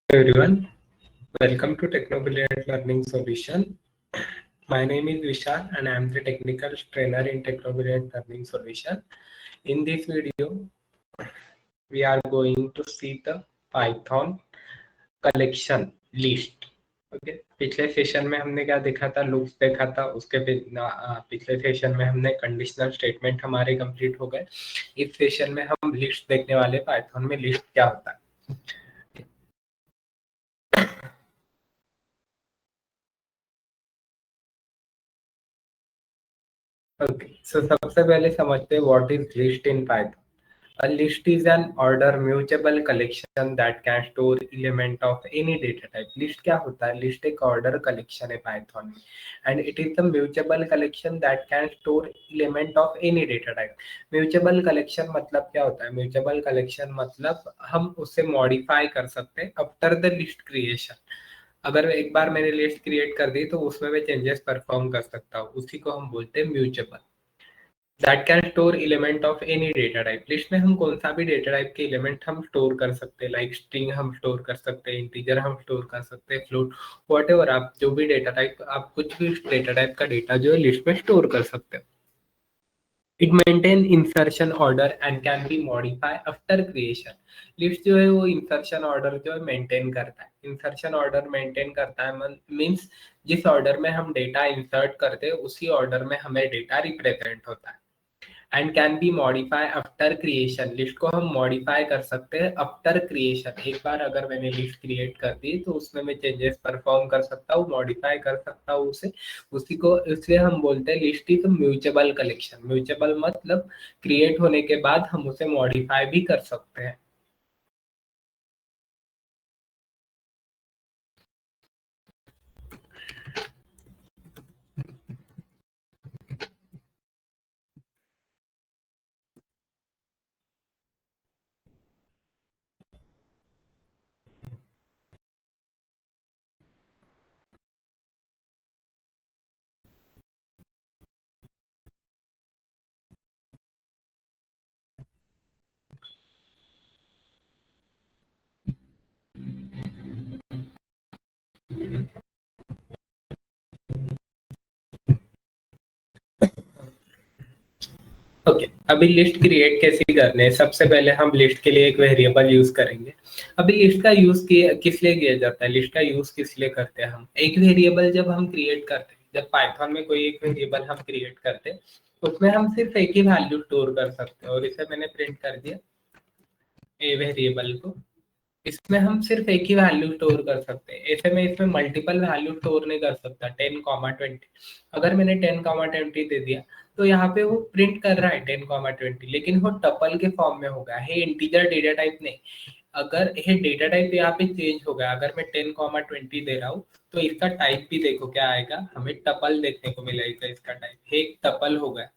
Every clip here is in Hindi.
Everyone, welcome to Technobrilliant Learning Solution. My name is Vishal and I am the technical trainer in Technobrilliant Learning Solution. In this video, we are going to see the Python collection list. Okay पिछले सेशन में हमने क्या देखा था, लूप्स देखा था। उसके पिछले सेशन में हमने कंडीशनल स्टेटमेंट हमारे कंप्लीट हो गए। इस सेशन में हम लिस्ट देखने वाले, पाइथन में लिस्ट क्या होता है। ओके सो सबसे पहले समझते हैं what is list in Python. A list is an order mutable collection that can store element of any data type. List क्या होता है? List एक order collection है Python में, and it is the mutable collection that can store element of any data type. Mutable collection मतलब क्या होता है? Mutable collection मतलब हम उसे modify कर सकते हैं after the list creation. अगर एक बार मैंने लिस्ट क्रिएट कर दी तो उसमें मैं चेंजेस परफॉर्म कर सकता हूँ, उसी को हम बोलते हैं mutable. That can store element of any data type. List में हम कौन सा भी डेटा टाइप के एलिमेंट हम स्टोर कर सकते हैं, लाइक स्ट्रिंग हम स्टोर कर सकते हैं, इंटीजर हम स्टोर कर सकते हैं, फ्लोट, व्हाटएवर। आप जो भी डेटा टाइप, आप कुछ भी डेटा टाइप का डेटा जो है लिस्ट में स्टोर कर सकते हैं। It maintain insertion order and can be modify after creation. List जो है वो इंसर्शन ऑर्डर जो है मेंटेन करता है। इंसर्शन ऑर्डर मेंटेन करता है मीन्स जिस ऑर्डर में हम डेटा इंसर्ट करते हैं उसी ऑर्डर में हमें डेटा रिप्रेजेंट होता है। And can be modify after creation. List को हम मॉडिफाई कर सकते हैं आफ्टर क्रिएशन। एक बार अगर मैंने लिस्ट क्रिएट कर दी तो उसमें मैं चेंजेस परफॉर्म कर सकता हूँ, मॉडिफाई कर सकता हूँ उसे, उसी को, इसलिए हम बोलते हैं लिस्ट इज म्यूचेबल कलेक्शन। म्यूचेबल मतलब क्रिएट होने के बाद हम उसे मॉडिफाई भी कर सकते हैं। ओके अभी लिस्ट क्रिएट कैसे करने है। सबसे पहले हम लिस्ट के लिए एक वेरिएबल यूज करेंगे। अभी लिस्ट का यूज किस लिए किया जाता है, लिस्ट का यूज किस लिए करते हैं हम। एक वेरिएबल जब हम क्रिएट करते हैं, जब पाइथन में कोई एक वेरिएबल हम क्रिएट करते हैं, उसमें हम सिर्फ एक ही वैल्यू स्टोर कर सकते हैं। और इसे मैंने प्रिंट कर दिया ए वेरिएबल को। इसमें हम सिर्फ एक ही वैल्यू स्टोर कर सकते हैं। ऐसे में इसमें मल्टीपल वैल्यू स्टोर नहीं कर सकता। 10,20 अगर मैंने 10,20 दे दिया तो यहाँ पे वो प्रिंट कर रहा है 10,20, लेकिन वो टपल के फॉर्म में होगा, है इंटीजर डेटा टाइप नहीं। अगर ये डेटा टाइप यहाँ पे चेंज हो गया, अगर मैं 10,20 दे रहा हूँ तो इसका टाइप भी देखो क्या आएगा, हमें टपल देखने को मिलेगा। इसका टाइप है एक टपल होगा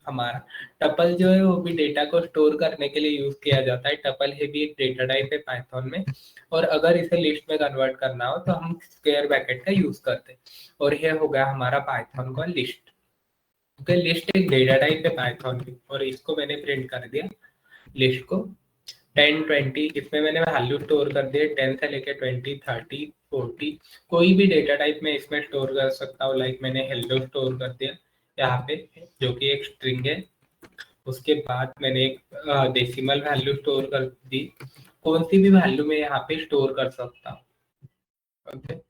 हमारा। टपल जो है वो भी डेटा को स्टोर करने के लिए यूज किया जाता है। टपल है भी एक डेटा टाइप है पाइथन में। और अगर इसे लिस्ट में कन्वर्ट करना हो तो हम स्क्वायर ब्रैकेट का यूज करते हैं। और ये हो गया हमारा पाइथन का लिस्ट। ओके लिस्ट एक डेटा टाइप है पाइथन की, और इसको मैंने प्रिंट कर दिया लिस्ट को। 10, 20 इसमें मैंने वैल्यू स्टोर कर दिए, 10 से लेके 20, 30, 40। कोई भी डेटा टाइप में इसमें स्टोर कर सकता हूँ। लाइक मैंने हेलो स्टोर कर दिया यहाँ पे, जो कि एक स्ट्रिंग है। उसके बाद मैंने एक डेसिमल वैल्यू स्टोर कर दी। कौन सी भी वैल्यू मैं यहाँ पे स्टोर कर सकता हूँ। ओके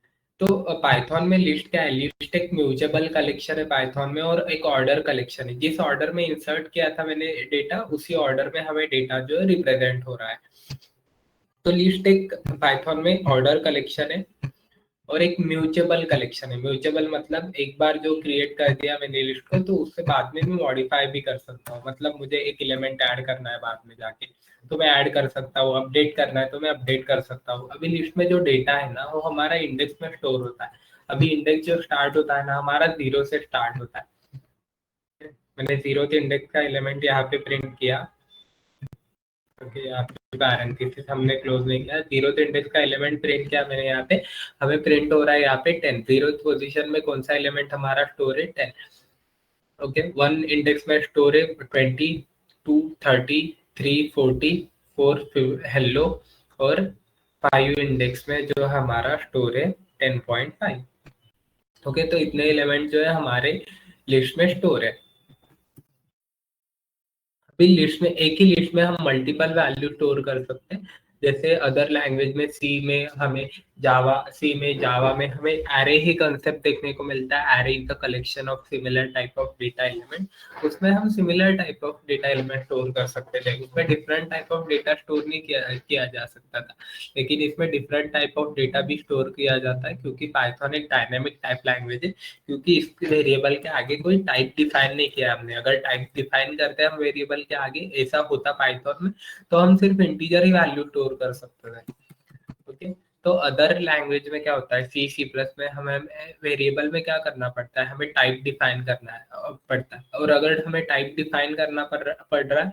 तो पाइथन में लिस्ट क्या है, लिस्ट एक म्यूचेबल कलेक्शन है पाइथन में, और एक ऑर्डर कलेक्शन है। जिस ऑर्डर में इंसर्ट किया था मैंने डेटा, उसी ऑर्डर में हमें डेटा जो है रिप्रेजेंट हो रहा है। तो लिस्ट एक पाइथन में ऑर्डर कलेक्शन है और एक म्यूचेबल कलेक्शन है। म्यूचेबल मतलब एक बार जो क्रिएट कर दिया मैंने लिस्ट को, तो उससे बाद में भी मॉडिफाई भी कर सकता हूँ। मतलब मुझे एक एलिमेंट ऐड करना है बाद में जाके, तो मैं ऐड कर सकता हूँ। अपडेट करना है तो मैं अपडेट कर सकता हूँ। अभी लिस्ट में जो डेटा है ना, वो हमारा इंडेक्स में स्टोर होता है। अभी इंडेक्स जो स्टार्ट होता है ना हमारा, 0 से स्टार्ट होता है। मैंने 0 के इंडेक्स का एलिमेंट यहाँ पे प्रिंट किया। ओके यहाँ पे पैरेंथेसिस हमने क्लोज नहीं किया। 0th इंडेक्स का एलिमेंट प्रिंट किया मैंने यहाँ पे, हमें प्रिंट हो रहा है यहाँ पे 10। 0th पोजीशन में कौन सा एलिमेंट हमारा स्टोर है, 10। ओके 1 इंडेक्स में स्टोर है 22, 30, 3, 40, 4 हेलो और 5 इंडेक्स में जो हमारा स्टोर है 10.5। ओके, तो इतने एलिमेंट जो है हमारे लिस्ट में स्टोर है। अभी लिस्ट में, एक ही लिस्ट में हम मल्टीपल वैल्यू स्टोर कर सकते हैं। जैसे अदर लैंग्वेज में सी में जावा में हमें एरे ही कंसेप्ट देखने को मिलता है। Array is the collection of similar type of data element. उसमें हम similar type of data element store कर सकते थे, उसमें different type of data store नहीं किया जा सकता था। लेकिन इसमें डिफरेंट टाइप ऑफ डेटा भी स्टोर किया जाता है, क्योंकि पाइथन एक डायनेमिक टाइप लैंग्वेज है। क्योंकि इस वेरिएबल के आगे कोई टाइप डिफाइन नहीं किया हमने। अगर टाइप डिफाइन करते हैं हम वेरिएबल के आगे, ऐसा होता पाइथन में, तो हम सिर्फ इंटीजर ही वैल्यू स्टोर कर सकते थे। ओके, तो अदर लैंग्वेज में क्या होता है, सी प्लस में हमें वेरिएबल में क्या करना पड़ता है, हमें टाइप डिफाइन करना है पड़ता है। और अगर हमें टाइप डिफाइन करना पड़ रहा है,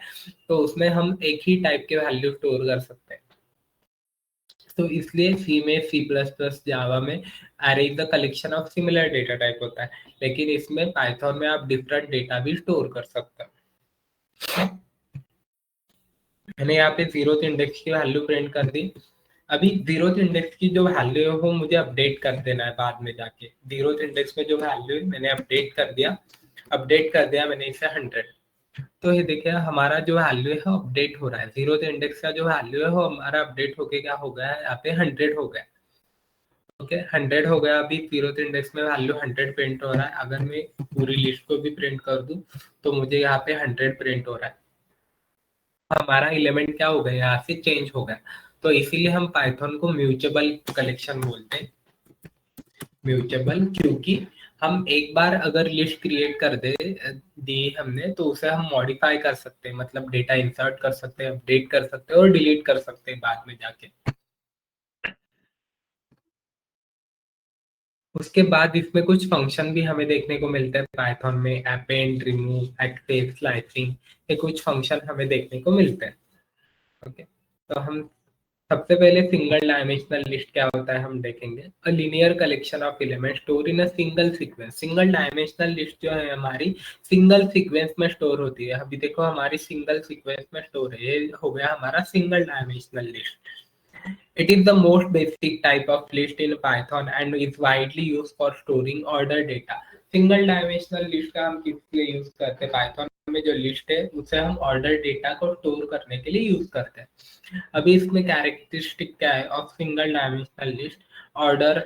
तो उसमें हम एक ही टाइप के वैल्यू स्टोर कर सकते हैं। तो इसलिए सी में, सी प्लस प्लस, जावा में array is the collection of similar data type होता है। लेकिन इसमें पाइथन में आप डिफरेंट डेटा भी स्टोर कर सकते हैं। मैंने यहाँ पे जीरोथ इंडेक्स की वैल्यू प्रिंट कर दी। अभी जीरोथ इंडेक्स की जो वैल्यू है वो मुझे अपडेट कर देना है बाद में जाके। जीरोथ इंडेक्स में जो वैल्यू है मैंने अपडेट कर दिया मैंने इसे 100। तो ये देखिए हमारा जो वैल्यू है अपडेट हो रहा है। जीरोथ इंडेक्स का जो वैल्यू है वो हमारा अपडेट होके क्या हो गया है, यहाँ पे 100 हो गया। ओके, 100 हो गया। अभी जीरोथ इंडेक्स में वैल्यू 100 प्रिंट हो रहा है। अगर मैं पूरी लिस्ट को भी प्रिंट कर दूं तो मुझे यहाँ पे 100 प्रिंट हो रहा है। हमारा एलिमेंट क्या हो गया, यहाँ से चेंज हो गया। तो इसीलिए हम पाइथन को म्यूचेबल कलेक्शन बोलते हैं। म्यूचेबल क्योंकि हम एक बार अगर लिस्ट क्रिएट कर दे दी हमने, तो उसे हम मॉडिफाई कर सकते हैं, मतलब डेटा इंसर्ट कर सकते हैं, अपडेट कर सकते हैं और डिलीट कर सकते हैं बाद में जाके। उसके बाद इसमें कुछ फंक्शन भी हमें देखने को मिलते हैं पाइथन में, अपेंड, रिमूव, एक्टिव, स्लाइसिंग, ये कुछ फंक्शन हमें देखने को मिलते हैं। ओके, तो हम सबसे पहले सिंगल डायमेंशनल लिस्ट क्या होता है हम देखेंगे। A linear collection of element store in a single sequence. Single dimensional list जो है हमारी सिंगल सीक्वेंस में स्टोर होती है। अभी देखो हमारी सिंगल सीक्वेंस में स्टोर है, ये हो गया हमारा single dimensional list. It is the most basic type of list in Python and is widely used for storing ordered data. Single dimensional list का हम किस लिए यूज करते हैं, पाइथन में जो लिस्ट है उसे हम ऑर्डर डेटा को स्टोर करने के लिए यूज करते हैं। अभी इसमें कैरेक्टरिस्टिक क्या है of single dimensional list. Order,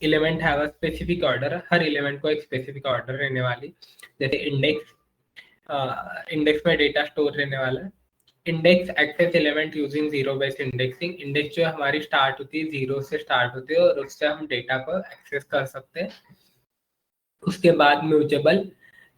element have a specific order, हर एलिमेंट को एक स्पेसिफिक ऑर्डर रहने वाली। जैसे इंडेक्स, इंडेक्स में डेटा स्टोर रहने वाला है। Index access element using zero based indexing. Index जो हमारी स्टार्ट होती है, जीरो से स्टार्ट होती है और उससे हम डेटा को एक्सेस कर सकते हैं। उसके बाद म्यूचेबल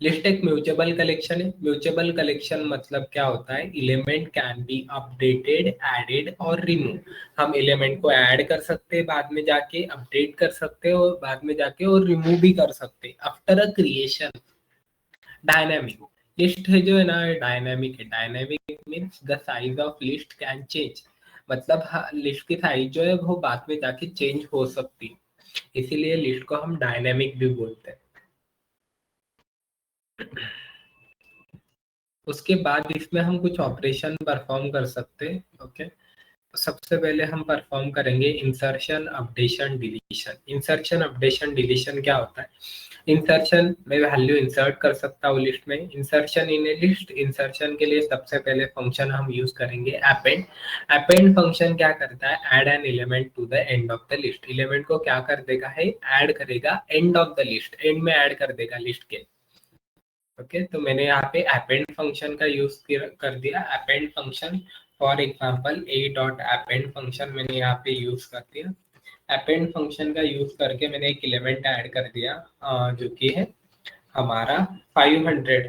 लिस्ट एक म्यूचेबल कलेक्शन है। म्यूचेबल कलेक्शन मतलब क्या होता है, element can be updated, added और रिमूव। हम एलिमेंट को ऐड कर सकते हैं बाद में जाके, अपडेट कर सकते हैं और बाद में जाके, और रिमूव भी कर सकते हैं after a creation. Dynamic list है जो है ना, डायनामिक है। Dynamic means the size of list can change. मतलब लिस्ट की साइज जो है वो बाद में जाके चेंज हो सकती है, इसीलिए लिस्ट को हम डायनामिक भी बोलते हैं। उसके बाद इसमें हम कुछ ऑपरेशन परफॉर्म कर सकते हैं। ओके, सबसे पहले हम परफॉर्म करेंगे insertion, updation, deletion. Insertion, updation, deletion क्या होता है। इंसर्शन में वैल्यू इंसर्ट कर सकता हूँ लिस्ट में। इंसर्शन इन ए लिस्ट, इंसर्शन के लिए सबसे पहले फंक्शन हम यूज करेंगे अपेंड। अपेंड फंक्शन क्या करता है, add an element to the end of the list. Element को क्या कर देगा है, ऐड करेगा end of the list, end में ऐड कर देगा लिस्ट के। ओके, तो मैंने यहाँ पे अपेंड फंक्शन का यूज कर दिया। Append function for example A dot append function मैंने यहाँ पे यूज कर दिया। अपेंड फंक्शन का यूज करके मैंने एक एलिमेंट ऐड कर दिया जो कि है हमारा 500।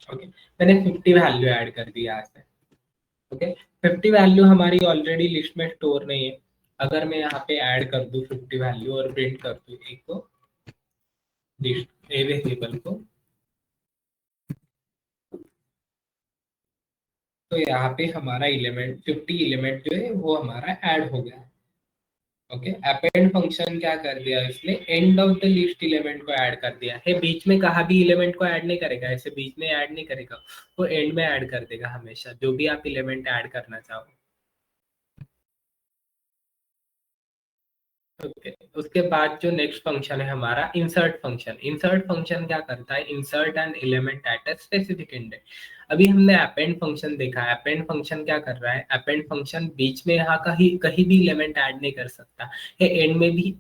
ओके, मैंने 50 वैल्यू ऐड कर दी यहाँ से। ओके, 50 वैल्यू हमारी ऑलरेडी लिस्ट में स्टोर नहीं है। अगर मैं यहाँ पे ऐड कर दूं 50 वैल्यू और प्रिंट कर दूं एक को लिस्ट ए वेरिएबल को, तो यहाँ पे हमारा एलिमेंट 50 एलिमेंट जो है वो हमारा ऐड हो गया। ओके, अपेंड फंक्शन क्या कर दिया इसने, and of the list element को ऐड कर दिया है। बीच में कहा भी एलिमेंट को ऐड नहीं करेगा, ऐसे बीच में ऐड नहीं करेगा, वो एंड में ऐड कर देगा हमेशा, जो भी आप एलिमेंट ऐड करना चाहो। ओके, उसके बाद जो नेक्स्ट फंक्शन है हमारा इंसर्ट फंक्शन। इंसर्ट फंक्शन क्या करता है, insert an element at a specific index. अभी हमने अपेंड फंक्शन देखा है, अपेंड फंक्शन क्या कर रहा है, अपेंड फंक्शन बीच में यहाँ कहीं कहीं भी एलिमेंट ऐड नहीं कर सकता, ये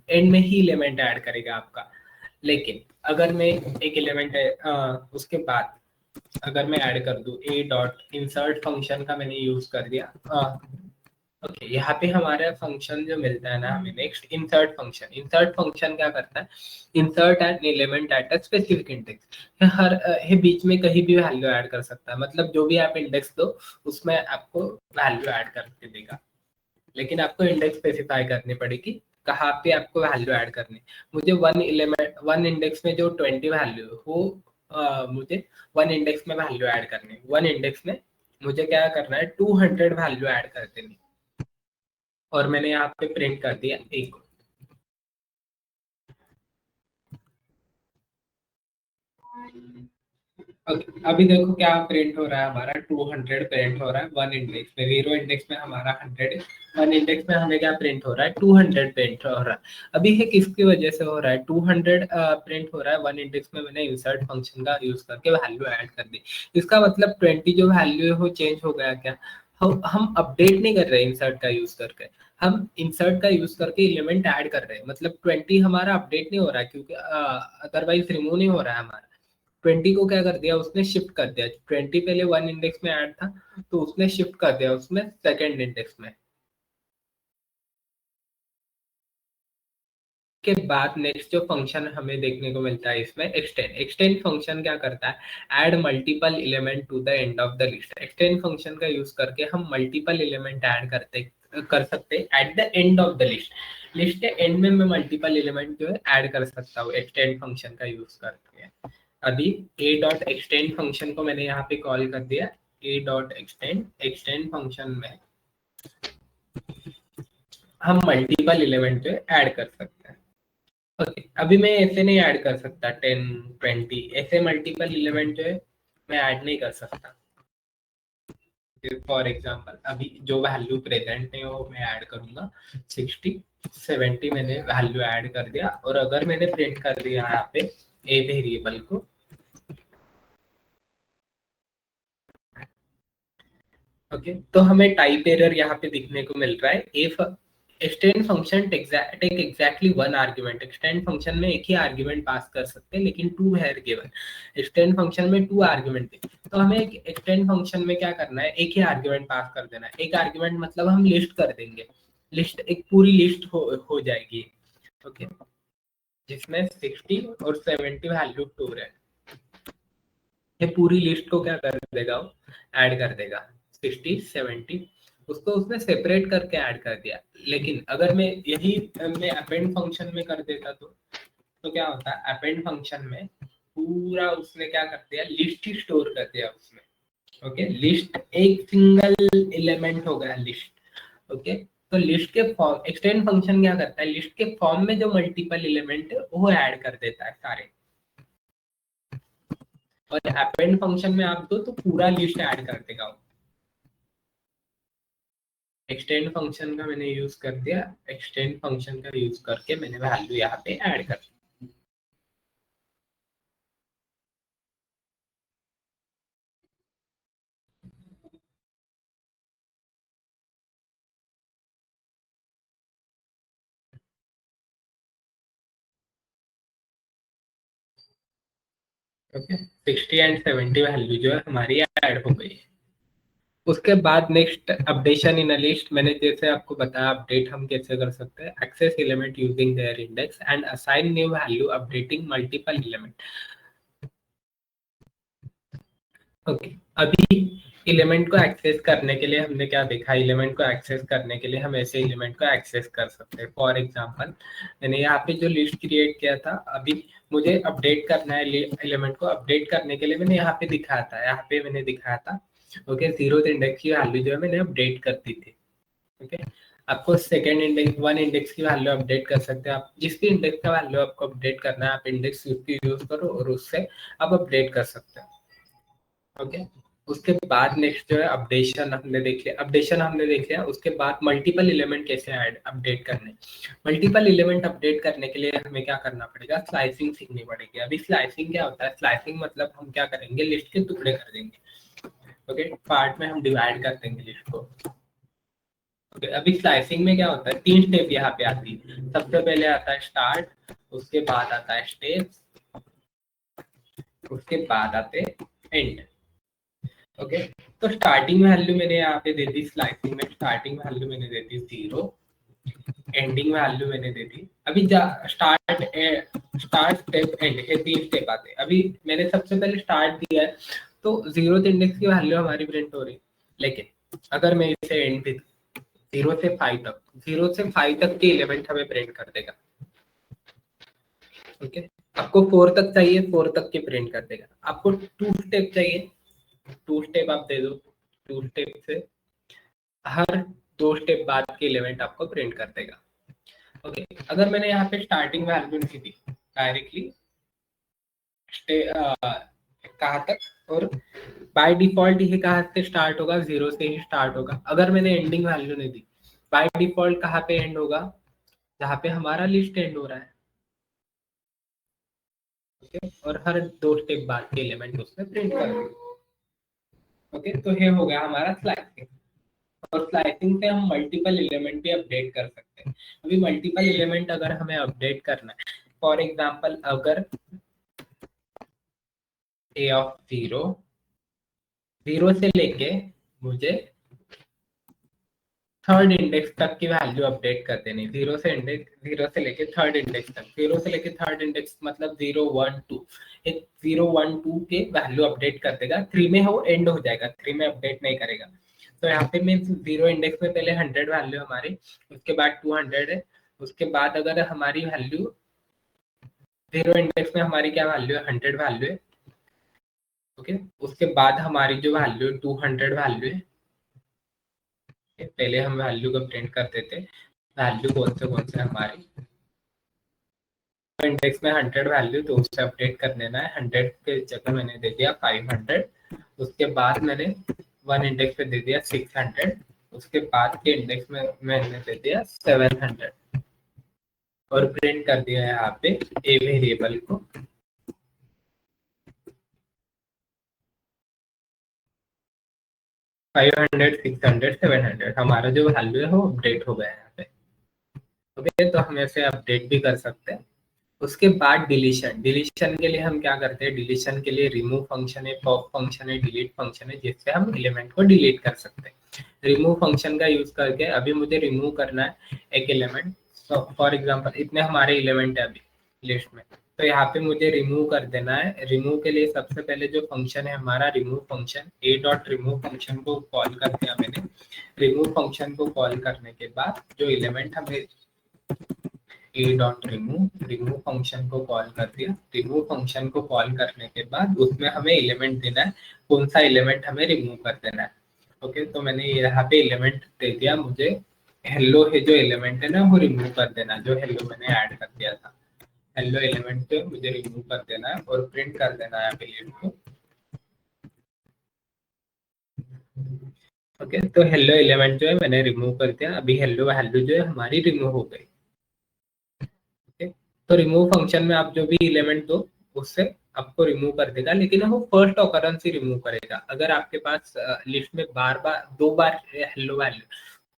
एंड में ही एलिमेंट ऐड करेगा आपका। लेकिन अगर मैं एक एलिमेंट है उसके बाद अगर मैं ऐड कर दूं ए डॉट इंसर्ट फंक्शन का मैंने यूज कर दिया, ओके यहाँ पे हमारा फंक्शन जो मिलता है ना हमें next insert function. Insert function क्या करता है, insert an element at a specific index. हर ये बीच में कहीं भी वैल्यू ऐड कर सकता है, मतलब जो भी आप इंडेक्स दो उसमें आपको वैल्यू ऐड करके देगा, लेकिन आपको इंडेक्स स्पेसिफाई करनी पड़ेगी कहाँ पे आपको वैल्यू ऐड करनी। मुझे वन इंडेक्स में जो 20 वैल्यू है वो मुझे वन इंडेक्स में वैल्यू ऐड करनी, वन इंडेक्स में मुझे क्या करना है 200 वैल्यू ऐड कर देनी, और मैंने यहाँ पे प्रिंट कर दिया एक। ओके, अभी देखो क्या प्रिंट हो रहा है हमारा 200 प्रिंट हो रहा है वन इंडेक्स में, जीरो इंडेक्स में हमारा 100 है, वन इंडेक्स में हमें क्या प्रिंट हो रहा है 200 प्रिंट हो रहा है। अभी ये किसकी वजह से हो रहा है, 200 प्रिंट हो रहा है वन इंडेक्स में, मैंने इंसर्ट फंक्शन का यूज करके वैल्यू ऐड कर दी। इसका मतलब 20 जो वैल्यू है वो चेंज हो गया क्या, हम अपडेट नहीं कर रहे इंसर्ट का यूज करके, हम इंसर्ट का यूज करके एलिमेंट ऐड कर रहे हैं, मतलब 20 हमारा अपडेट नहीं हो रहा है क्योंकि अदरवाइज रिमूव नहीं हो रहा है हमारा। 20 को क्या कर दिया उसने, शिफ्ट कर दिया, 20 पहले वन इंडेक्स में ऐड था तो उसने शिफ्ट कर दिया उसमें सेकंड इंडेक्स में। के बाद नेक्स्ट जो फंक्शन हमें देखने को मिलता है इसमें एक्सटेंड। एक्सटेंड फंक्शन क्या करता है, add multiple element to the end of the list. Extend function का यूज करके हम मल्टीपल एलिमेंट ऐड कर सकते हैं at the end of the list. List के एंड में मैं मल्टीपल एलिमेंट जो है ऐड कर सकता हूँ एक्सटेंड फंक्शन का यूज करके। अभी ए डॉट एक्सटेंड फंक्शन को मैंने यहाँ पे कॉल कर दिया, ए डॉट एक्सटेंड, एक्सटेंड फंक्शन में हम मल्टीपल एलिमेंट जो है ऐड कर सकते हैं। ओके, अभी मैं ऐसे नहीं ऐड कर सकता 10 20 ऐसे मल्टीपल एलिमेंट जो है मैं ऐड नहीं कर सकता। फॉर एग्जांपल अभी जो वैल्यू प्रेजेंट है वो मैं ऐड करूंगा 60 70 मैंने वैल्यू ऐड कर दिया, और अगर मैंने प्रिंट कर दिया यहाँ पे ए वेरिएबल को, ओके तो हमें टाइप एरर यहाँ पे दिखने को मिल रहा है। If extend function take exactly one argument, extend function में एक ही आर्ग्यूमेंट पास कर सकते हैं लेकिन टू है गिवन, एक्सटेंड फंक्शन में टू आर्ग्यूमेंट थे, तो हमें एक्सटेंड फंक्शन में क्या करना है, एक ही आर्ग्यूमेंट पास कर देना है। एक आर्ग्यूमेंट मतलब हम लिस्ट कर देंगे, लिस्ट एक पूरी लिस्ट हो जाएगी, ओके जिसमें 60 और 70 वैल्यू स्टोर है। ये पूरी लिस्ट को क्या कर देगा, वो ऐड कर देगा 60 70, उसको उसने सेपरेट करके ऐड कर दिया। लेकिन अगर मैं यही मैं अपेंड फंक्शन में कर देता तो क्या होता है, अपेंड फंक्शन में पूरा उसने क्या कर दिया, लिस्ट ही स्टोर कर दिया उसमें। ओके, लिस्ट एक सिंगल एलिमेंट हो गया लिस्ट। ओके, तो लिस्ट के फॉर्म, एक्सटेंड फंक्शन क्या करता है, लिस्ट के फॉर्म में जो मल्टीपल एलिमेंट है वो ऐड कर देता है सारे, और अपेंड फंक्शन में आप दो तो पूरा लिस्ट ऐड कर देगा। एक्सटेंड फंक्शन का मैंने यूज कर दिया, एक्सटेंड फंक्शन का यूज करके मैंने वैल्यू यहाँ पे ऐड कर दी। ओके, 60 एंड 70 वैल्यू जो है हमारी ऐड हो गई। उसके बाद next updation in a list, मैंने जैसे आपको बताया अपडेट हम कैसे कर सकते हैं, access element using their index and assign new value updating multiple element. Okay, अभी एलिमेंट को एक्सेस करने के लिए हमने क्या देखा, एलिमेंट को एक्सेस करने के लिए हम ऐसे एलिमेंट को एक्सेस कर सकते हैं। फॉर एग्जांपल मैंने यहाँ पे जो लिस्ट क्रिएट किया था, अभी मुझे अपडेट करना है एलिमेंट को, अपडेट करने के लिए मैंने यहाँ पे दिखाया था, यहाँ पे मैंने दिखाया था ओके जीरो इंडेक्स की वैल्यू जो है मैंने अपडेट कर दी थी। ओके, आपको सेकेंड इंडेक्स वन इंडेक्स की वैल्यू अपडेट कर सकते हैं, आप जिस भी इंडेक्स का वैल्यू आपको अपडेट करना है आप इंडेक्स यूज करो और उससे आप अपडेट कर सकते हैं। ओके, उसके बाद नेक्स्ट जो है अपडेशन हमने देख लिया, उसके बाद मल्टीपल एलिमेंट कैसे ऐड अपडेट करने। मल्टीपल एलिमेंट अपडेट करने के लिए हमें क्या करना पड़ेगा, स्लाइसिंग सीखनी पड़ेगी। अभी स्लाइसिंग क्या होता है, स्लाइसिंग मतलब हम क्या करेंगे, लिस्ट के टुकड़े कर देंगे। ओके, पार्ट में हम डिवाइड कर देंगे लिस्ट को। ओके, अभी स्लाइसिंग में क्या होता है, 3 स्टेप यहाँ पे आती है। सबसे पहले आता है स्टार्ट, उसके बाद आता है स्टेप्स, उसके बाद आते एंड। ओके, तो स्टार्टिंग वैल्यू मैंने यहाँ पे दे दी, स्लाइसिंग में स्टार्टिंग वैल्यू मैंने दे दी 0, एंडिंग वैल्यू मैंने दे दी। अभी स्टार्ट स्टेप एंड, ये 3 स्टेप आते हैं। अभी मैंने सबसे पहले स्टार्ट दिया है तो 0th इंडेक्स की वैल्यू हमारी प्रिंट हो रही है, लेकिन अगर मैं इसे एंड भी 0 से 5 तक, 0 से 5 तक के एलिमेंट हमें प्रिंट कर देगा। ओके, आपको 4 तक चाहिए, 4 तक के प्रिंट कर देगा। आपको 2 स्टेप चाहिए, 2 स्टेप आप दे दो, 2 स्टेप से हर 2 स्टेप बाद के एलिमेंट आपको प्रिंट कर देगा। ओके, अगर मैंने यहाँ पे स्टार्टिंग वैल्यू नहीं दी डायरेक्टली कहाँ तक, और बाय डिफॉल्ट ये कहाँ से स्टार्ट होगा, 0 से ही स्टार्ट होगा। अगर मैंने एंडिंग वैल्यू नहीं दी, बाय डिफॉल्ट कहाँ पे एंड होगा, जहाँ पे हमारा लिस्ट एंड हो रहा है। ओके, और हर 2 स्टेप बाद के एलिमेंट उसमें प्रिंट कर देंगे। ओके, तो ये हो गया हमारा स्लाइसिंग। और स्लाइसिंग से हम मल्टीपल एलिमेंट भी अपडेट कर सकते हैं। अभी मल्टीपल एलिमेंट अगर हमें अपडेट करना है, फॉर एग्जांपल अगर ए ऑफ 0, 0 से लेके मुझे थर्ड इंडेक्स तक की वैल्यू अपडेट कर देनी। 0 से लेके थर्ड इंडेक्स तक, 0 से लेके थर्ड इंडेक्स मतलब 0 1 2, एक 0 1 2 के वैल्यू अपडेट कर देगा। 3 में वो एंड हो जाएगा, 3 में अपडेट नहीं करेगा। तो यहाँ पे मीन्स 0 इंडेक्स में पहले 100 वैल्यू हमारी, उसके बाद 200 है, उसके बाद अगर हमारी वैल्यू 0 इंडेक्स में हमारी क्या वैल्यू है, 100 वैल्यू है। ओके, उसके बाद हमारी जो वैल्यू 200 वैल्यू है, पहले हम वैल्यू को प्रिंट कर देते, वैल्यू कौन से हमारे इंडेक्स में 100 वैल्यू, तो उससे अपडेट कर लेना है। 100 के जगह मैंने दे दिया 500, उसके बाद मैंने 1 इंडेक्स पे दे दिया 600, उसके बाद के इंडेक्स में मैंने दे दिया 700 और प्रिंट कर दिया यहाँ पे ए वेरिएबल को। 500 600 700 हमारा जो वैल्यू है वो अपडेट हो गया है यहाँ पे। ओके, तो हम ऐसे अपडेट भी कर सकते हैं। उसके बाद डिलीशन, डिलीशन के लिए हम क्या करते हैं, डिलीशन के लिए रिमूव फंक्शन है, पॉप फंक्शन है, डिलीट फंक्शन है, जिससे हम एलिमेंट को डिलीट कर सकते हैं। रिमूव फंक्शन का यूज करके अभी मुझे रिमूव करना है एक एलिमेंट। फॉर एग्जांपल इतने हमारे एलिमेंट है अभी लिस्ट में, तो यहाँ पे मुझे रिमूव कर देना है। रिमूव के लिए सबसे पहले जो फंक्शन है हमारा रिमूव फंक्शन, ए डॉट रिमूव फंक्शन को कॉल कर दिया मैंने। रिमूव फंक्शन को कॉल करने के बाद जो एलिमेंट हमें ए डॉट रिमूव, रिमूव फंक्शन को कॉल कर दिया। रिमूव फंक्शन को कॉल करने के बाद उसमें हमें एलिमेंट देना है, कौन सा एलिमेंट हमें रिमूव कर देना है। ओके, तो मैंने यहाँ पे एलिमेंट दे दिया, मुझे हेलो है जो एलिमेंट है ना वो रिमूव कर देना, जो हेलो मैंने ऐड कर दिया था। हेलो एलिमेंट को मुझे रिमूव कर देना है और प्रिंट कर देना है यहाँ पे लिस्ट को। ओके, तो हेलो एलिमेंट जो है मैंने रिमूव कर दिया। अभी हेलो वैल्यू जो है हमारी रिमूव हो गई। ओके, तो रिमूव फंक्शन में आप जो भी एलिमेंट दो उससे आपको रिमूव कर देगा, लेकिन वो फर्स्ट ऑकरेंस ही रिमूव करेगा। अगर आपके पास लिस्ट में बार बार 2 बार हेलो वैल्यू,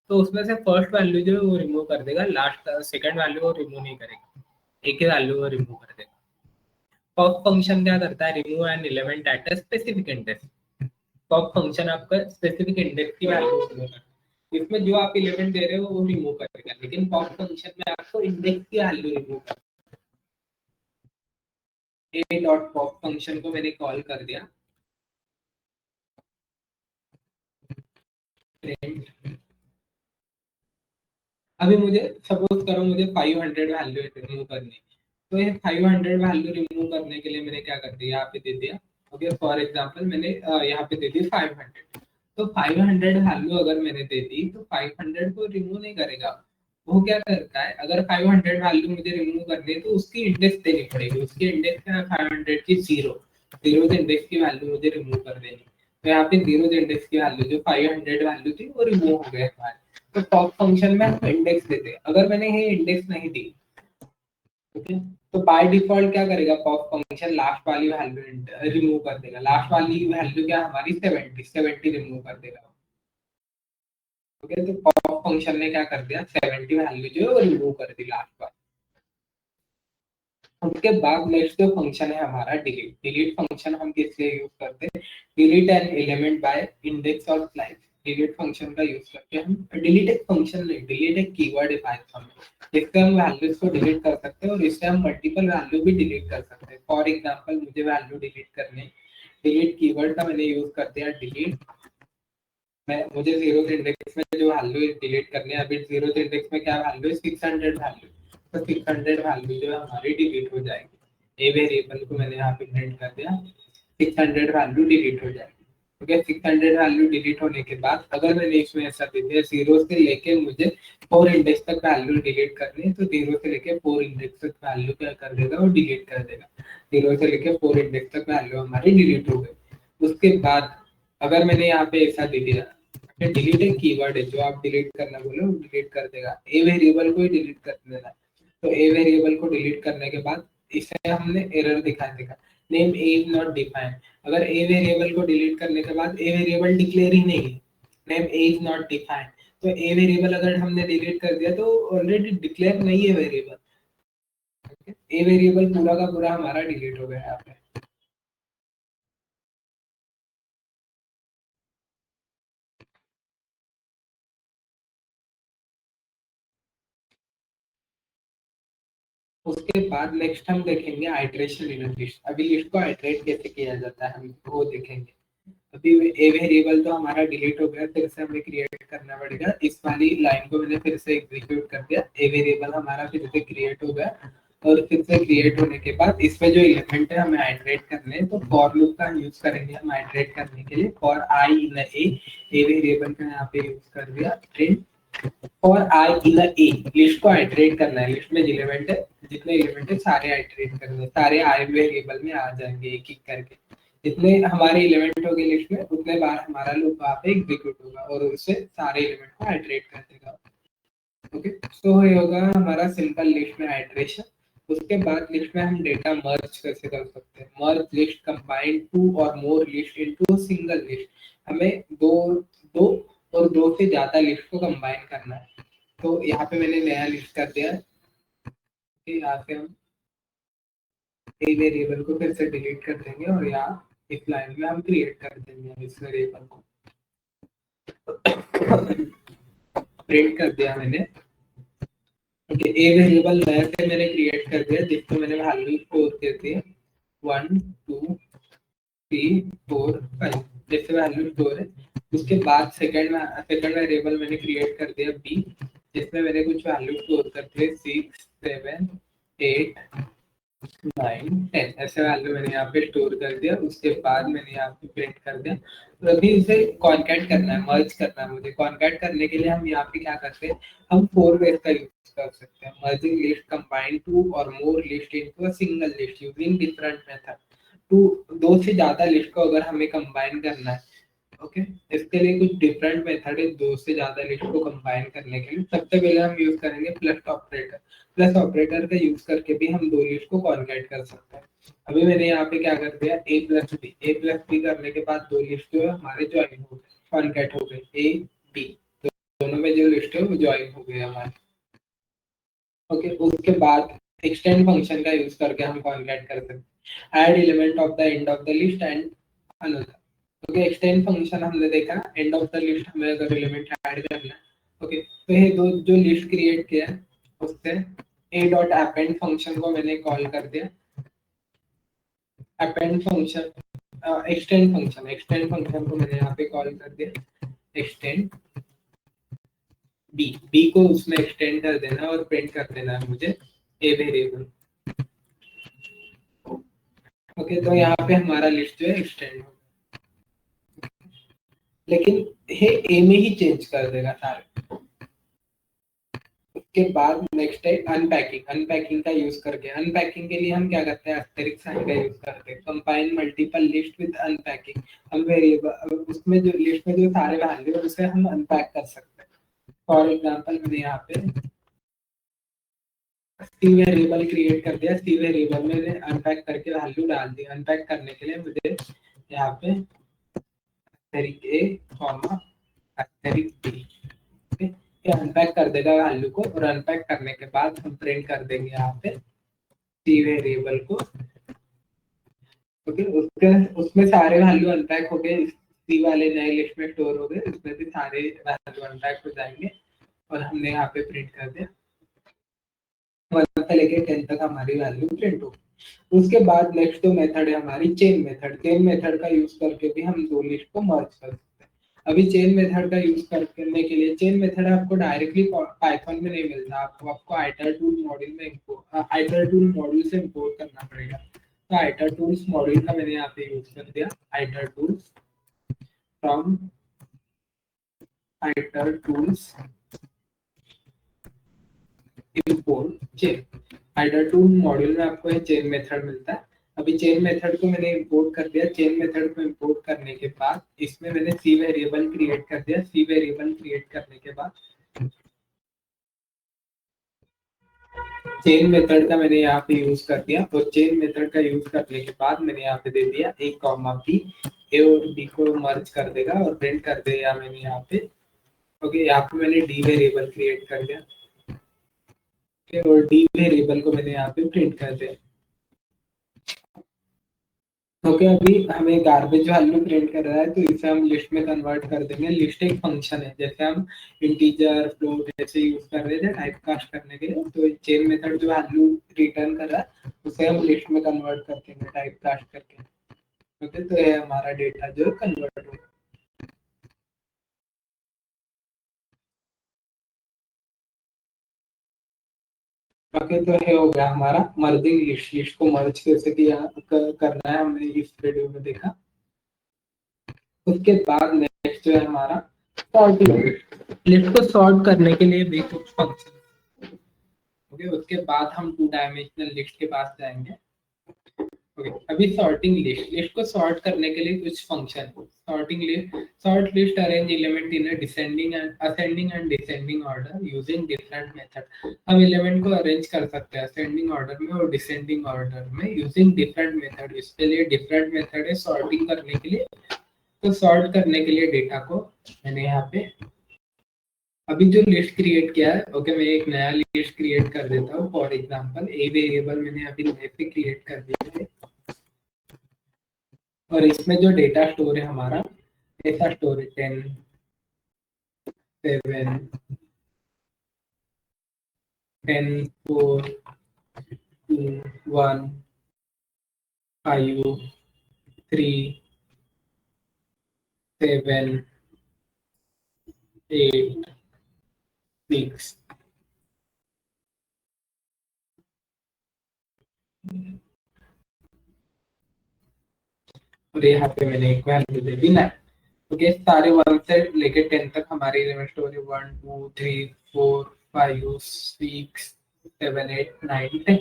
तो उसमें से फर्स्ट वैल्यू जो है वो रिमूव कर देगा, लास्ट सेकंड वैल्यू वो रिमूव नहीं करेगा, एक ही वैल्यू वो रिमूव कर देगा। पॉप फंक्शन क्या करता है, remove an element at a specific index. Pop function आपका स्पेसिफिक इंडेक्स की वैल्यू रिमूव करता है। इसमें जो आप एलिमेंट दे रहे हो वो रिमूव करेगा, लेकिन पॉप फंक्शन में आपको इंडेक्स की वैल्यू रिमूव करना है। ए डॉट पॉप फंक्शन को मैंने कॉल कर दिया, अभी मुझे सपोज करो मुझे 500 वैल्यू रिमूव करनी, तो ये 500 वैल्यू रिमूव करने के लिए मैंने क्या कर दिया, यहाँ पे दे दिया। ओके, फॉर एग्जांपल मैंने यहाँ पे दे दी 500, तो 500 वैल्यू अगर मैंने दे दी तो 500 को रिमूव नहीं करेगा। वो क्या करता है, अगर 500 वैल्यू मुझे रिमूव करनी है तो उसकी इंडेक्स देनी पड़ेगी। उसकी इंडेक्स है 500 की 0, 0 इंडेक्स की वैल्यू मुझे रिमूव कर देनी। तो यहाँ पे जीरो इंडेक्स की वैल्यू जो 500 वैल्यू थी वो रिमूव हो गए हमारे। तो पॉप फंक्शन में हम इंडेक्स देते हैं, अगर मैंने ये इंडेक्स नहीं दी, ओके, तो बाय डिफॉल्ट क्या करेगा पॉप फंक्शन, लास्ट वाली वैल्यू रिमूव कर देगा। लास्ट वाली वैल्यू क्या हमारी 70 रिमूव कर देगा। ओके, तो पॉप फंक्शन ने क्या कर दिया, 70 वैल्यू जो है वो रिमूव कर दी लास्ट वाली। उसके बाद नेक्स्ट जो फंक्शन है हमारा डिलीट। डिलीट फंक्शन हम किस लिए यूज करते हैं, delete an element by index और स्लाइस। डिलीट फंक्शन का यूज करके हम, डिलीट एक फंक्शन नहीं, डिलीट एक कीवर्ड है पाइथन में, जिससे हम वैल्यूज को डिलीट कर सकते हैं और इससे हम मल्टीपल वैल्यू भी डिलीट कर सकते हैं। फॉर एग्जांपल मुझे वैल्यू डिलीट करने, डिलीट कीवर्ड का मैंने यूज कर दिया डिलीट, मैं मुझे जीरो इंडेक्स में जो वैल्यू डिलीट करनी है, अभी जीरो इंडेक्स में क्या वैल्यू है, 600 वैल्यू, तो 600 वैल्यू जो है हमारी डिलीट हो जाएगी। ए वेरिएबल को मैंने यहाँ पे प्रिंट कर दिया, 600 वैल्यू डिलीट हो जाएगी। ओके, 600 वैल्यू डिलीट होने के बाद अगर मैंने इसमें ऐसा दे दिया जीरो से लेके मुझे 4 इंडेक्स तक वैल्यू डिलीट करनी है, तो जीरो से लेके 4 इंडेक्स तक वैल्यू क्या कर देगा, वो डिलीट कर देगा। जीरो से लेके 4 इंडेक्स तक वैल्यू हमारी डिलीट हो गई। उसके बाद अगर मैंने यहाँ पे ऐसा दे दिया, डिलीट एक कीवर्ड है, जो आप डिलीट करना बोले वो डिलीट कर देगा। ए वेरिएबल को ही डिलीट कर देना, तो ए वेरिएबल को डिलीट करने के बाद इसे हमने एरर दिखा देगा, name A is not defined. अगर ए वेरिएबल को डिलीट करने के बाद ए वेरिएबल डिक्लेयर ही नहीं है, name A is not defined, तो ए वेरिएबल अगर हमने डिलीट कर दिया तो ऑलरेडी डिक्लेयर नहीं है वेरिएबल, ए वेरिएबल पूरा का पूरा हमारा डिलीट हो गया यहाँ पे। उसके बाद नेक्स्ट हम देखेंगे आइटरेशन इन लिस्ट। अभी लिस्ट को आइटरेट कैसे किया जाता है हम वो देखेंगे। अभी ए वेरिएबल तो हमारा डिलीट हो गया, फिर से हमें क्रिएट करना पड़ेगा। इस वाली लाइन को मैंने फिर से एग्जीक्यूट कर दिया, ए वेरिएबल हमारा फिर से क्रिएट हो गया, और फिर से क्रिएट होने के बाद इसमें जो एलिमेंट है हमें आइटरेट करने हैं, तो फॉर लूप का यूज करेंगे हम आइटरेट करने के लिए। For I in a variable का यहाँ पे यूज कर दिया प्रिंट और आई इन ए, लिस्ट को आइटरेट करना है। लिस्ट में एलिमेंट है, जितने एलिमेंट है सारे आइटरेट करने हैं, सारे आई वेरिएबल में आ जाएंगे एक एक करके। जितने हमारे एलिमेंट होंगे लिस्ट में उतने बार हमारा लूप वहाँ पे एग्जीक्यूट होगा और उससे सारे एलिमेंट को आइटरेट कर देगा। ओके, तो ये होगा हमारा सिंपल लिस्ट में आइटरेशन। उसके बाद लिस्ट में हम डेटा मर्ज कैसे कर सकते हैं, मर्ज list combine two or more list into single list. हमें दो दो और दो से ज्यादा लिस्ट को कंबाइन करना है। तो यहाँ पे मैंने नया लिस्ट कर दिया है, यहाँ से हम ए वेरिएबल को फिर से डिलीट कर देंगे और यहाँ इस लाइन में हम क्रिएट कर देंगे इस वेरिएबल को। प्रिंट कर दिया मैंने। ओके, ए वेरिएबल नया से मैंने क्रिएट कर दिया जिसको मैंने वैल्यू स्टोर कर दी 1 2 3 4 5 जैसे वैल्यू स्टोर है। उसके बाद सेकंड वेरिएबल मैंने क्रिएट कर दिया बी, जिसमें मैंने कुछ वैल्यू स्टोर कर दिए 6 7 8 9 10 ऐसे वैल्यू मैंने यहाँ पे स्टोर कर दिया। उसके बाद मैंने यहाँ पे प्रिंट कर दिया। तो अभी इसे कॉन्कैट करना है, मर्ज करना है मुझे। कॉन्कैट करने के लिए हम यहाँ पे क्या करते हैं, हम 4 वेज का यूज कर सकते हैं। Merging list combine two or more list into a single list using different method. Two, दो से ज्यादा लिस्ट को अगर हमें कंबाइन करना है, ओके, इसके लिए कुछ डिफरेंट मेथड है दो से ज्यादा लिस्ट को कंबाइन करने के लिए। सबसे पहले हम यूज करेंगे प्लस ऑपरेटर। प्लस ऑपरेटर का यूज करके भी हम दो लिस्ट को कॉन्कैट कर सकते हैं। अभी मैंने यहाँ पे क्या कर दिया, ए प्लस बी। ए प्लस बी करने के बाद दो लिस्ट जो है हमारे ज्वाइन हो गए, कॉन्कैट हो गए, ए बी दोनों में जो लिस्ट है वो ज्वाइन हो गए हमारे। ओके, उसके बाद एक्सटेंड फंक्शन का यूज करके हम कॉन्कैट कर सकते हैं, add element of the end of the list and another. Okay, extend function हमने देखा, एंड ऑफ द लिस्ट हमें अगर एलिमेंट ऐड करना है। ओके, तो ये दो जो लिस्ट क्रिएट किया है उससे ए डॉट अपेंड फंक्शन को मैंने कॉल कर दिया। अपेंड फंक्शन, एक्सटेंड फंक्शन को मैंने यहाँ पे कॉल कर दिया एक्सटेंड बी। बी को उसमें एक्सटेंड कर देना और प्रिंट कर देना है मुझे ए वेरिएबल। ओके, तो यहाँ पे हमारा लिस्ट जो है एक्सटेंड हो, लेकिन ये ए में ही चेंज कर देगा सारे। के बाद नेक्स्ट है अनपैकिंग। अनपैकिंग का यूज करके, अनपैकिंग के लिए हम क्या करते हैं, एस्टेरिक साइन का यूज करते हैं। Combine multiple list with unpacking, हम वेरिएबल उसमें जो लिस्ट में जो सारे वैल्यू है उसे हम अनपैक कर सकते हैं। फॉर एग्जांपल मैंने यहाँ पे सी वेरिएबल क्रिएट कर दिया, सी वेरिएबल में मैंने अनपैक करके वैल्यू डाल दी। अनपैक करने के लिए मुझे यहाँ पे एस्टेरिक ए कॉमा एस्टेरिक बी, अनपैक कर देगा वैल्यू को, और अनपैक करने के बाद हम प्रिंट कर देंगे यहाँ पे सी वेरिएबल को। ओके, उसके उसमें सारे वैल्यू अनपैक हो गए, सी वाले नए लिस्ट में स्टोर हो गए, उसमें भी सारे वैल्यू अनपैक हो जाएंगे, और हमने यहाँ पे प्रिंट कर दिया 1 से लेके 10 तक हमारी वैल्यू प्रिंट हो। उसके बाद नेक्स्ट जो मेथड है हमारी चेन मेथड। चेन मेथड का यूज करके भी हम दो लिस्ट को मर्ज कर सकते हैं। अभी चेन मेथड का यूज करने के लिए, चेन मेथड आपको डायरेक्टली पाइथन में नहीं मिलता, आपको आइटर टूल मॉड्यूल में आइटर टूल मॉड्यूल से इंपोर्ट करना पड़ेगा। तो आइटर टूल्स मॉड्यूल का मैंने यहाँ पे यूज कर दिया, itertools from itertools import chain. Itertool module में आपको ये चेन मेथड मिलता है। अभी चेन मेथड को मैंने इंपोर्ट कर दिया। चेन मेथड को इंपोर्ट करने के बाद इसमें मैंने सी वेरिएबल क्रिएट कर दिया। सी वेरिएबल क्रिएट करने के बाद चेन मेथड का मैंने यहाँ पे यूज कर दिया, और चेन मेथड का यूज करने के बाद मैंने यहाँ पे दे दिया ए कॉमा बी, ए और बी को मर्ज कर देगा और प्रिंट कर देगा मैंने यहाँ पे। ओके, यहाँ पे मैंने डी वेरिएबल क्रिएट कर दिया, और डी वेरिएबल को मैंने यहाँ पे प्रिंट कर दिया। ओके, अभी हमें गार्बेज वैल्यू प्रिंट कर रहा है, तो इसे हम लिस्ट में कन्वर्ट कर देंगे। लिस्ट एक फंक्शन है, जैसे हम इंटीजर फ्लोट जैसे यूज कर रहे थे टाइप कास्ट करने के लिए, तो चेन मेथड जो वैल्यू रिटर्न कर रहा है उसे हम लिस्ट में कन्वर्ट कर देंगे टाइप कास्ट करके। ओके, तो ये हमारा डेटा जो कन्वर्ट हो। ओके, तो ये हो गया हमारा मर्जिंग लिस्ट। लिस्ट को मर्ज कैसे किया करना है हमने इस वीडियो में देखा। उसके बाद नेक्स्ट जो है हमारा सॉर्टिंग। लिस्ट को सॉर्ट करने के लिए भी कुछ फंक्शन। ओके, उसके बाद हम 2 डायमेंशनल लिस्ट के पास जाएंगे। ओके, अभी सॉर्टिंग लिस्ट। लिस्ट को सॉर्ट करने के लिए कुछ फंक्शन है। Sorting list, sort list arrange element in a descending and ascending and descending order using different method. हम एलिमेंट को अरेंज कर सकते हैं असेंडिंग ऑर्डर में और डिसेंडिंग ऑर्डर में यूजिंग डिफरेंट मेथड। इसके लिए डिफरेंट मेथड है सॉर्टिंग करने के लिए। तो सॉर्ट करने के लिए डेटा को मैंने यहाँ पे अभी जो लिस्ट क्रिएट किया है, ओके, मैं एक नया लिस्ट क्रिएट कर देता हूँ। फॉर एग्जांपल ए वेरिएबल मैंने अभी नए पे क्रिएट कर दिया है, और इसमें जो डेटा स्टोर है हमारा ऐसा स्टोर है 10 7 10 4 2 1 5 3 7 8 6। और यहाँ पे मैंने एक वैल्यू दे दी 9। ओके, सारे 1 से लेके 10 तक हमारी एलिमेंट स्टोर है 1 2 3 4 5 6 7 8 9 10।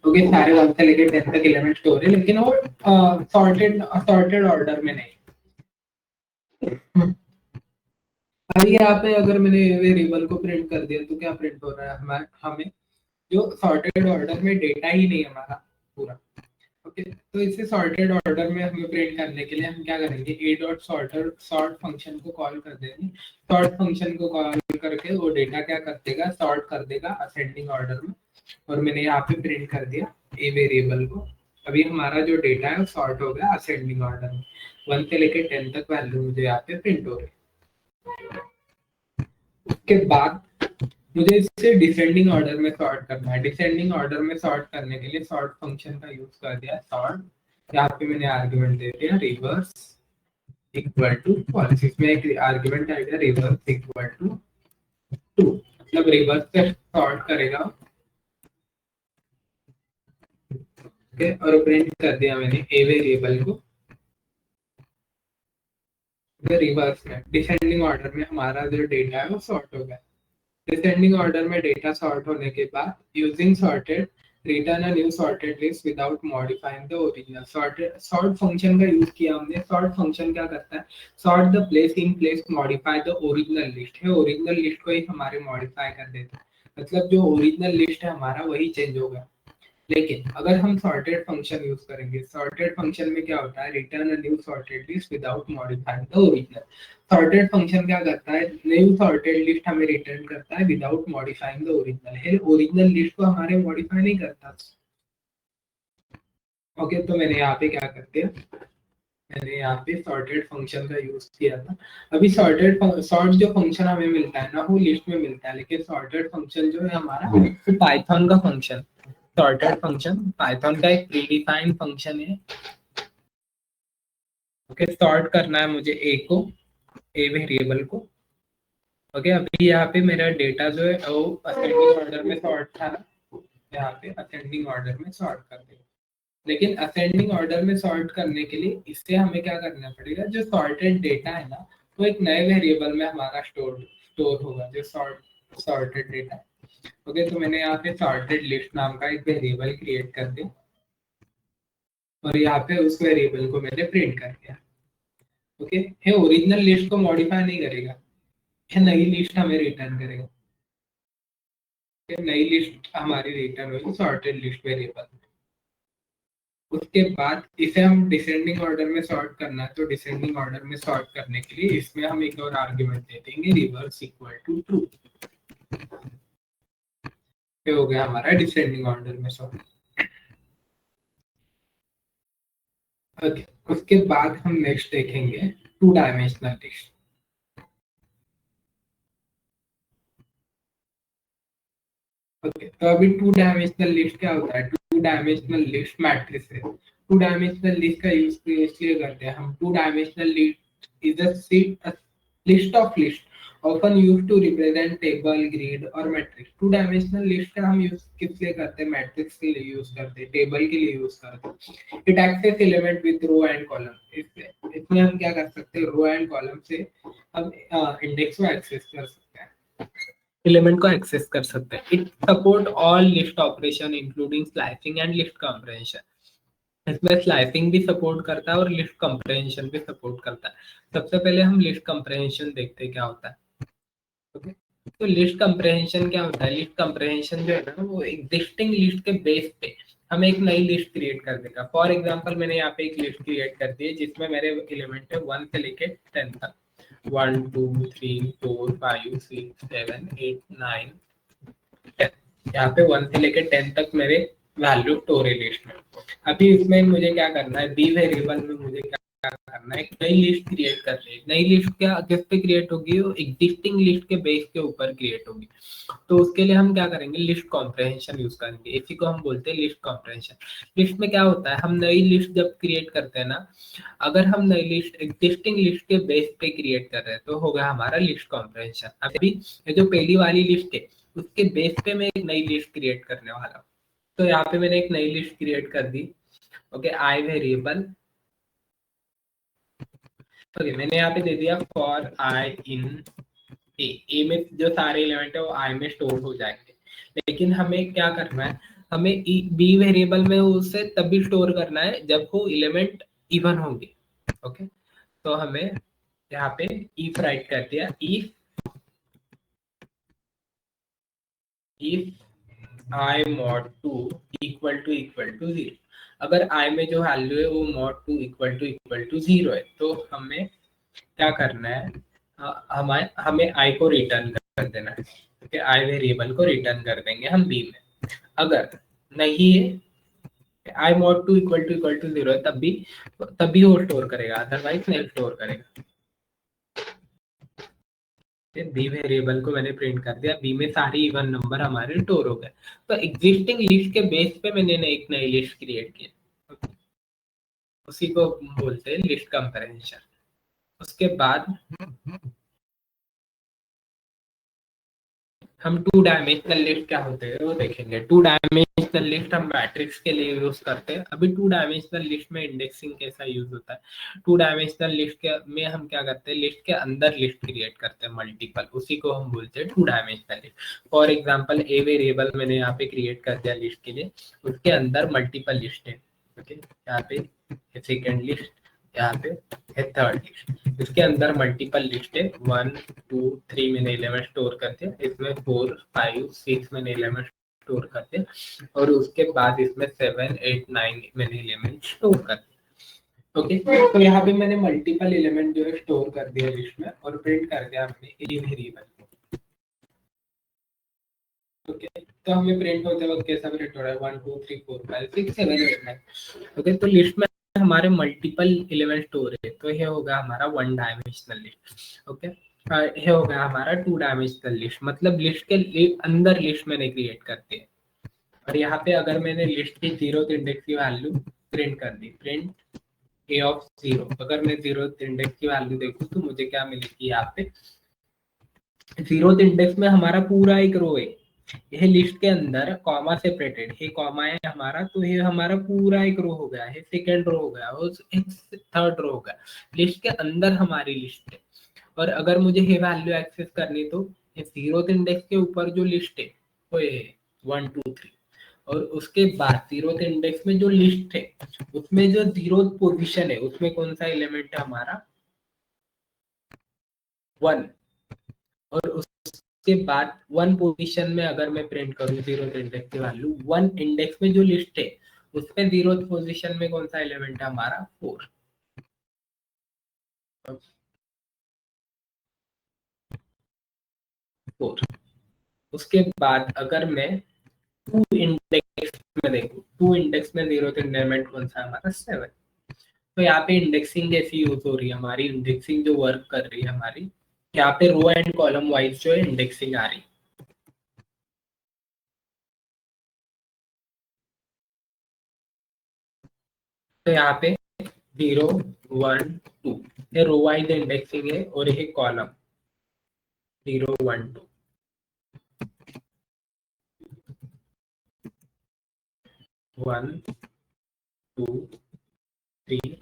ओके, सारे 1 से लेके 10 तक एलिमेंट स्टोर है, लेकिन वो सॉर्टेड ऑर्डर में नहीं। अभी यहाँ पे अगर मैंने वेरिएबल को प्रिंट कर दिया तो क्या प्रिंट हो रहा है, हमें जो सॉर्टेड ऑर्डर में डेटा ही नहीं हमारा पूरा। ओके, तो इसे सॉर्टेड ऑर्डर में हमें प्रिंट करने के लिए हम क्या करेंगे, ए डॉट सॉर्टर सॉर्ट फंक्शन को कॉल कर देंगे। सॉर्ट फंक्शन को कॉल करके वो डेटा क्या कर देगा, सॉर्ट कर देगा असेंडिंग ऑर्डर में। और मैंने यहाँ पे प्रिंट कर दिया ए वेरिएबल को। अभी हमारा जो डेटा है वो सॉर्ट हो गया असेंडिंग ऑर्डर में। 1 से लेकर 10 तक वैल्यू मुझे यहाँ पे प्रिंट हो रही। उसके बाद मुझे इसे डिसेंडिंग ऑर्डर में सॉर्ट करना है। डिसेंडिंग ऑर्डर में सॉर्ट करने के लिए सॉर्ट फंक्शन का यूज कर दिया सॉर्ट। यहाँ पे मैंने आर्गुमेंट दे दिया रिवर्स इक्वल टू फॉल्स। इसमें एक आर्गुमेंट आएगा रिवर्स इक्वल टू 2, मतलब रिवर्स से सॉर्ट करेगा। ओके, और प्रिंट कर दिया मैंने ए वेरिएबल को। रिवर्स में डिसेंडिंग ऑर्डर में हमारा जो डेटा है वो सॉर्ट हो गया। डिसेंडिंग ऑर्डर में डेटा सॉर्ट होने के बाद using sorted return a new sorted list without modifying the original sort function का यूज किया हमने। सॉर्ट फंक्शन क्या करता है, sort the place in place modify the original list है, ओरिजिनल लिस्ट को ही हमारे मॉडिफाई कर देता है, मतलब जो ओरिजिनल लिस्ट है हमारा वही चेंज होगा। लेकिन अगर हम सॉर्टेड फंक्शन यूज करेंगे, सॉर्टेड फंक्शन में क्या होता है, return a new sorted list without modifying the original. Sorted function क्या करता है, न्यू सॉर्टेड लिस्ट हमें रिटर्न करता है विदाउट मॉडिफाइंग द ओरिजिनल है, ओरिजिनल लिस्ट को हमारे मॉडिफाई नहीं करता। ओके, तो मैंने यहाँ पे क्या करते हैं, मैंने यहाँ पे सॉर्टेड फंक्शन का यूज किया था। अभी सॉर्ट जो फंक्शन हमें मिलता है ना वो लिस्ट में मिलता है, लेकिन सॉर्टेड फंक्शन जो है हमारा वो पाइथन का फंक्शन, सॉर्टेड फंक्शन पाइथन का एक प्रीडिफाइंड फंक्शन है। ओके, सॉर्ट करना है मुझे ए वेरिएबल को। ओके, अभी यहाँ पे मेरा डेटा जो है वो असेंडिंग ऑर्डर में सॉर्ट था ना, यहाँ पे असेंडिंग ऑर्डर में सॉर्ट कर देंगे। लेकिन असेंडिंग ऑर्डर में सॉर्ट करने के लिए इससे हमें क्या करना पड़ेगा, जो सॉर्टेड डेटा है ना वो एक नए वेरिएबल में हमारा स्टोर होगा, जो सॉर्टेड डेटा है। ओके, तो मैंने यहाँ पे सॉर्टेड लिस्ट नाम का एक वेरिएबल क्रिएट कर दिया और यहाँ पे उस वेरिएबल को मैंने प्रिंट कर दिया। ओके, ये ओरिजिनल लिस्ट को मॉडिफाई नहीं करेगा, ये नई लिस्ट हमें रिटर्न करेगा। ये नई लिस्ट हमारी रिटर्न होगी सॉर्टेड लिस्ट वेरिएबल। उसके बाद इसे हम डिसेंडिंग ऑर्डर में सॉर्ट करना है, तो डिसेंडिंग ऑर्डर में सॉर्ट करने के लिए इसमें हम एक और आर्ग्यूमेंट दे देंगे, रिवर्स इक्वल टू ट्रू। ये हो गया हमारा डिसेंडिंग ऑर्डर में सॉर्ट। ओके, उसके बाद हम नेक्स्ट देखेंगे टू डायमेंशनल लिस्ट। ओके, तो अभी टू डायमेंशनल लिस्ट क्या होता है, टू डायमेंशनल लिस्ट मैट्रिक्स है। टू डायमेंशनल लिस्ट का यूज इसलिए करते हैं हम, two dimensional list is a list of list often used to represent table, grid और मैट्रिक्स। टू डायमेंशनल लिस्ट का हम यूज किस लिए करते हैं, मैट्रिक्स के लिए यूज करते हैं, टेबल के लिए यूज करते हैं। It access element with row and column, इसमें हम क्या कर सकते हैं, रो एंड कॉलम से हम इंडेक्स को एक्सेस कर सकते हैं, एलिमेंट को एक्सेस कर सकते हैं। It support all list operation including slicing and list comprehension. इसमें स्लाइसिंग भी सपोर्ट करता है और लिस्ट कंप्रेहेंशन भी सपोर्ट करता है। सबसे पहले हम लिस्ट कंप्रेहेंशन देखते हैं क्या होता है। ओके, तो लिस्ट कंप्रेहेंशन क्या होता है, लिस्ट कंप्रेहेंशन जो है ना वो एग्जिस्टिंग लिस्ट के बेस पे हमें एक नई लिस्ट क्रिएट कर देगा। फॉर एग्जांपल मैंने यहाँ पे एक लिस्ट क्रिएट कर दी है जिसमें मेरे एलिमेंट है 1 से लेके 10 तक, 1 2 3 4 5 6 7 8 9 10। यहाँ पे 1 से लेके 10 तक मेरे वैल्यू स्टोर है लिस्ट में। अभी इसमें मुझे क्या करना है, बी वेरिएबल में मुझे क्या करना है, एक नई लिस्ट क्रिएट करनी है। नई लिस्ट क्या किस पे क्रिएट होगी, वो एग्जिस्टिंग लिस्ट के बेस के ऊपर क्रिएट होगी। तो उसके लिए हम क्या करेंगे, लिस्ट कॉम्प्रहेंशन यूज करेंगे। इसी को हम बोलते हैं लिस्ट कॉम्प्रहेंशन। लिस्ट में क्या होता है, हम नई लिस्ट जब क्रिएट करते हैं ना, अगर हम नई लिस्ट एग्जिस्टिंग लिस्ट के बेस पे क्रिएट कर रहे हैं तो होगा हमारा लिस्ट कॉम्प्रहेंशन। अभी ये जो पहली वाली लिस्ट है उसके बेस पे मैं एक नई लिस्ट क्रिएट करने वाला हूँ। तो यहाँ पे मैंने एक नई लिस्ट क्रिएट कर दी। Okay, I variable. ओके, मैंने यहाँ पे दे दिया फॉर आई इन ए में जो सारे एलिमेंट है वो आई में स्टोर हो जाएंगे। लेकिन हमें क्या करना है, हमें बी वेरिएबल में उसे तभी स्टोर करना है जब वो एलिमेंट इवन होंगे। ओके, तो हमें यहाँ पे इफ राइट कर दिया, if i mod 2 equal to 0। अगर आई में जो वैल्यू है वो मॉड 2 इक्वल टू 0 है तो हमें क्या करना है, हमें हमें आई को रिटर्न कर देना है। ठीक है, आई वेरिएबल को रिटर्न कर देंगे हम बी में। अगर नहीं है, आई मॉड 2 इक्वल टू 0 है तभी वो स्टोर करेगा, अदरवाइज नहीं स्टोर करेगा। बी वेरिएबल को मैंने प्रिंट कर दिया, बी में सारे इवन नंबर हमारे स्टोर हो गए। तो एग्जिस्टिंग लिस्ट के बेस पे मैंने एक नई लिस्ट क्रिएट की, उसी को बोलते हैं लिस्ट कंपैरिजन। उसके बाद हम टू डायमेंशनल लिस्ट क्या होते हैं वो देखेंगे। टू डायमेंशनल लिस्ट हम मैट्रिक्स के लिए यूज करते हैं। अभी टू डायमेंशनल लिस्ट में इंडेक्सिंग कैसा यूज होता है। टू डायमेंशनल लिस्ट के में हम क्या करते हैं, लिस्ट के अंदर लिस्ट क्रिएट करते हैं मल्टीपल, उसी को हम बोलते हैं two dimensional list. For example a variable मैंने यहाँ पे क्रिएट कर दिया लिस्ट के लिए, उसके अंदर मल्टीपल लिस्ट है। ओके, यहाँ पे सेकेंड लिस्ट, यहाँ पे है थर्ड लिस्ट, इसके अंदर मल्टीपल लिस्ट है। 1 2 3 मैंने एलिमेंट स्टोर कर दिया, इसमें 4 5 6 मैंने एलिमेंट स्टोर कर दिया, और उसके बाद इसमें 7 8 9 मैंने एलिमेंट स्टोर कर दिया। ओके, तो यहाँ पे मैंने मल्टीपल एलिमेंट जो है स्टोर कर दिया लिस्ट में, और प्रिंट कर दिया हमने ए वेरिएबल। ओके, तो हमें प्रिंट होते वक्त कैसा प्रिंट हो रहा है, 1 2 3 4 5 6 7 8 9। ओके, तो लिस्ट में हमारे मल्टीपल एलिमेंट स्टोर है, तो ये होगा हमारा वन डायमेंशनल लिस्ट। ओके, ये हो गया हमारा टू डायमेंशनल लिस्ट, मतलब लिस्ट के अंदर लिस्ट मैंने क्रिएट करती है। और यहाँ पे अगर मैंने लिस्ट की 0th इंडेक्स की वैल्यू प्रिंट कर दी, प्रिंट ए ऑफ 0, अगर मैं 0th इंडेक्स की वैल्यू देखूँ तो मुझे क्या मिलेगी, यहाँ पे 0th इंडेक्स में हमारा पूरा एक रो है, यह लिस्ट के अंदर कॉमा सेपरेटेड है, कॉमा है हमारा, तो ये हमारा पूरा एक रो हो गया है, सेकेंड रो हो गया, और एक थर्ड रो हो गया, लिस्ट के अंदर हमारी लिस्ट है। और अगर मुझे ये वैल्यू एक्सेस करनी तो 0th इंडेक्स के ऊपर जो लिस्ट है वो ये 1 2 3, और उसके बाद 0th इंडेक्स में जो लिस्ट है उसमें जो 0th पोजीशन है उसमें कौन सा एलिमेंट है हमारा, 1। और उसके बाद 1 पोजीशन में अगर मैं प्रिंट करूँ 0th इंडेक्स की वैल्यू, 1 इंडेक्स में जो लिस्ट है उसमें 0th पोजीशन में कौन सा एलिमेंट है हमारा, 4। उसके बाद अगर मैं 2 इंडेक्स में देखूं, 2 इंडेक्स में 0th एलिमेंट कौन सा है हमारा, 7। तो यहाँ पे इंडेक्सिंग कैसी यूज हो रही है हमारी, इंडेक्सिंग जो वर्क कर रही है हमारी, यहाँ पे रो एंड कॉलम वाइज जो है इंडेक्सिंग आ रही है। तो यहाँ पे 0 1 2 ये रो वाइज इंडेक्सिंग है, और ये कॉलम 0 1 2 1 2 3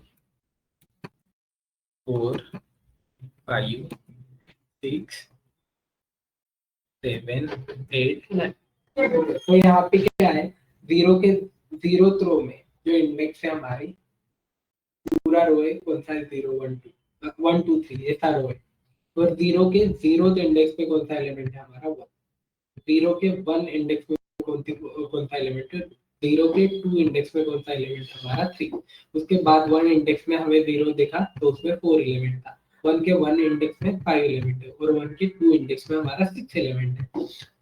4 5 6 7 8 9। तो यहाँ पे क्या है, जीरो के 0th रो में जो इंडेक्स है हमारी, पूरा रो है कौन सा है, 0 1 2 1 2 3 ऐसा रो है। और 0th इंडेक्स पे कौन सा एलिमेंट है हमारा, 1। 0 के 1 इंडेक्स में कौन सा एलिमेंट है, 0 के 2 इंडेक्स में कौन सा एलिमेंट है हमारा, 3। उसके बाद 1 इंडेक्स में हमें 0 देखा तो उसमें 4 एलिमेंट था, 1 के 1 इंडेक्स में 5 एलिमेंट है, और 1 के 2 इंडेक्स में हमारा 6 एलिमेंट है।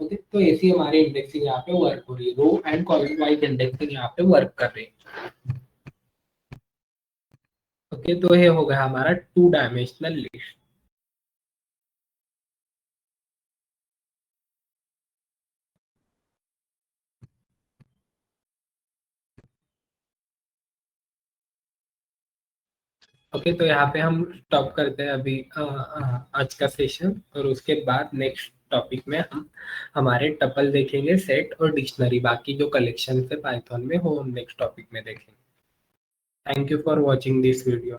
ओके, तो ऐसी हमारी इंडेक्सिंग यहाँ पे वर्क हो रही है, row and column wise indexing यहाँ पे वर्क कर रही है। ओके, तो ये हो गया हमारा टू डायमेंशनल लिस्ट। ओके, तो यहाँ पे हम स्टॉप करते हैं अभी आज का सेशन, और उसके बाद नेक्स्ट टॉपिक में हम हमारे टपल देखेंगे, सेट और डिक्शनरी, बाकी जो कलेक्शन है पाइथन में वो नेक्स्ट टॉपिक में देखेंगे। Thank you for watching this video.